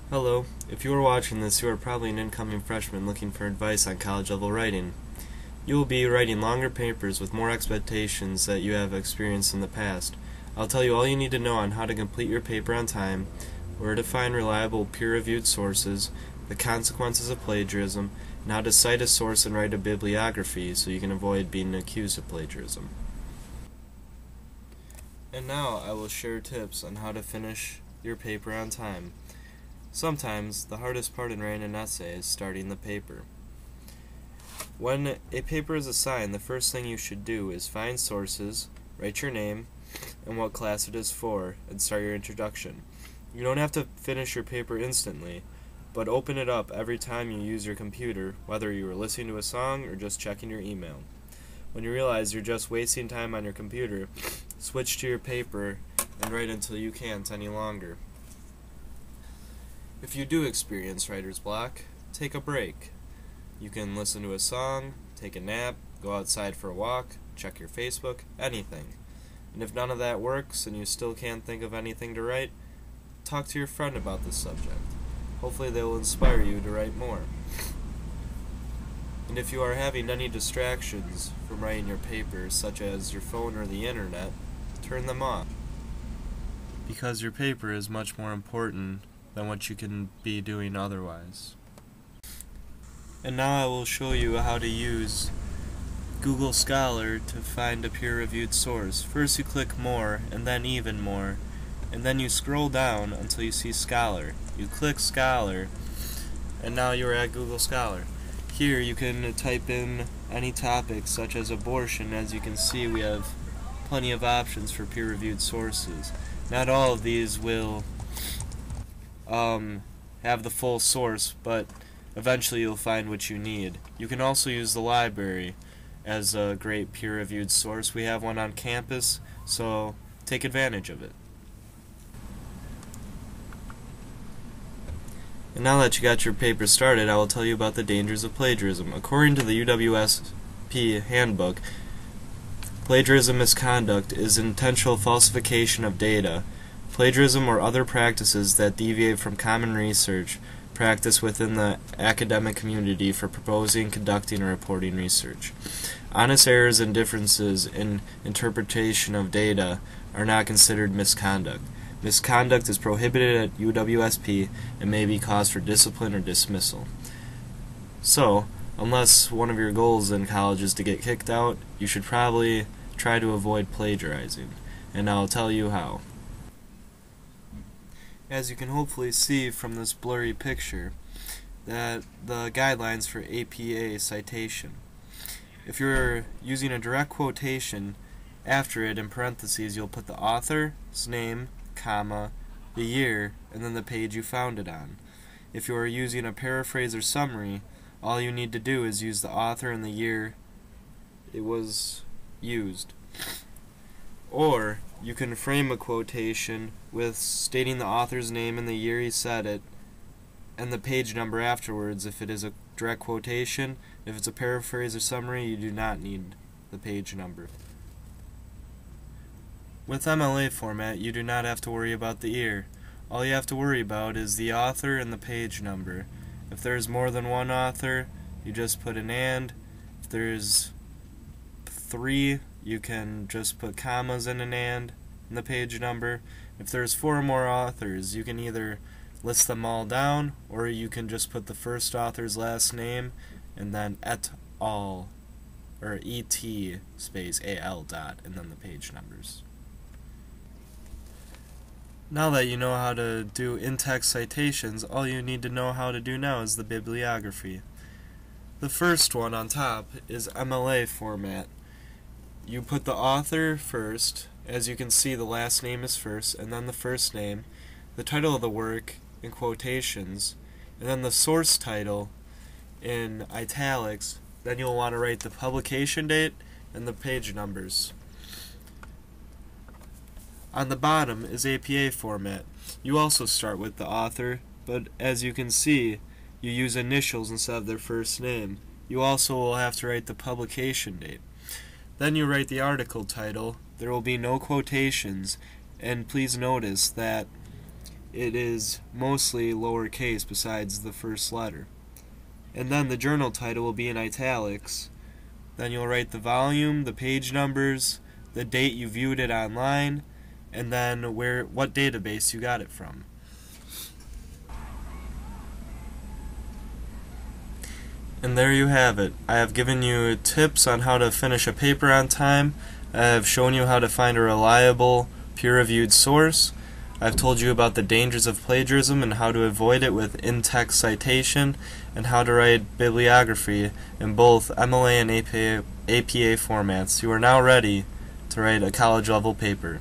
Hello. If you are watching this, you are probably an incoming freshman looking for advice on college level writing. You will be writing longer papers with more expectations that you have experienced in the past. I'll tell you all you need to know on how to complete your paper on time, where to find reliable peer-reviewed sources, the consequences of plagiarism, and how to cite a source and write a bibliography so you can avoid being accused of plagiarism. And now I will share tips on how to finish your paper on time. Sometimes, the hardest part in writing an essay is starting the paper. When a paper is assigned, the first thing you should do is find sources, write your name, and what class it is for, and start your introduction. You don't have to finish your paper instantly, but open it up every time you use your computer, whether you are listening to a song or just checking your email. When you realize you're just wasting time on your computer, switch to your paper and write until you can't any longer. If you do experience writer's block, take a break. You can listen to a song, take a nap, go outside for a walk, check your Facebook, anything. And if none of that works and you still can't think of anything to write, talk to your friend about the subject. Hopefully they will inspire you to write more. And if you are having any distractions from writing your paper, such as your phone or the internet, turn them off. Because your paper is much more important than what you can be doing otherwise. And now I will show you how to use Google Scholar to find a peer-reviewed source. First you click More, and then Even More, and then you scroll down until you see Scholar. You click Scholar, and now you are at Google Scholar. Here you can type in any topic such as abortion. As you can see, we have plenty of options for peer-reviewed sources. Not all of these will have the full source, but eventually you'll find what you need. You can also use the library as a great peer-reviewed source. We have one on campus, so take advantage of it. And now that you got your paper started, I will tell you about the dangers of plagiarism. According to the UWSP handbook, plagiarism misconduct is intentional falsification of data, plagiarism or other practices that deviate from common research practice within the academic community for proposing, conducting, or reporting research. Honest errors and differences in interpretation of data are not considered misconduct. Misconduct is prohibited at UWSP and may be cause for discipline or dismissal. So, unless one of your goals in college is to get kicked out, you should probably try to avoid plagiarizing. And I'll tell you how. As you can hopefully see from this blurry picture, that the guidelines for APA citation. If you're using a direct quotation, after it in parentheses you'll put the author's name, comma, the year, and then the page you found it on. If you are using a paraphrase or summary, all you need to do is use the author and the year it was used. Or you can frame a quotation with stating the author's name and the year he said it, and the page number afterwards if it is a direct quotation. If it's a paraphrase or summary, you do not need the page number. With MLA format, you do not have to worry about the year. All you have to worry about is the author and the page number. If there's more than one author, you just put an and. If there's 3, you can just put commas in an and the page number. If there's 4 or more authors, you can either list them all down, or you can just put the first author's last name and then et al, or et space al dot, and then the page numbers. Now that you know how to do in-text citations, all you need to know how to do now is the bibliography. The first one on top is MLA format. You put the author first. As you can see, the last name is first, and then the first name, the title of the work in quotations, and then the source title in italics. Then you'll want to write the publication date and the page numbers. On the bottom is APA format. You also start with the author, but as you can see, you use initials instead of their first name. You also will have to write the publication date. Then you write the article title. There will be no quotations, and please notice that it is mostly lowercase besides the first letter. And then the journal title will be in italics. Then you'll write the volume, the page numbers, the date you viewed it online, and then what database you got it from. And there you have it. I have given you tips on how to finish a paper on time. I have shown you how to find a reliable, peer-reviewed source. I've told you about the dangers of plagiarism and how to avoid it with in-text citation, and how to write bibliography in both MLA and APA formats. You are now ready to write a college-level paper.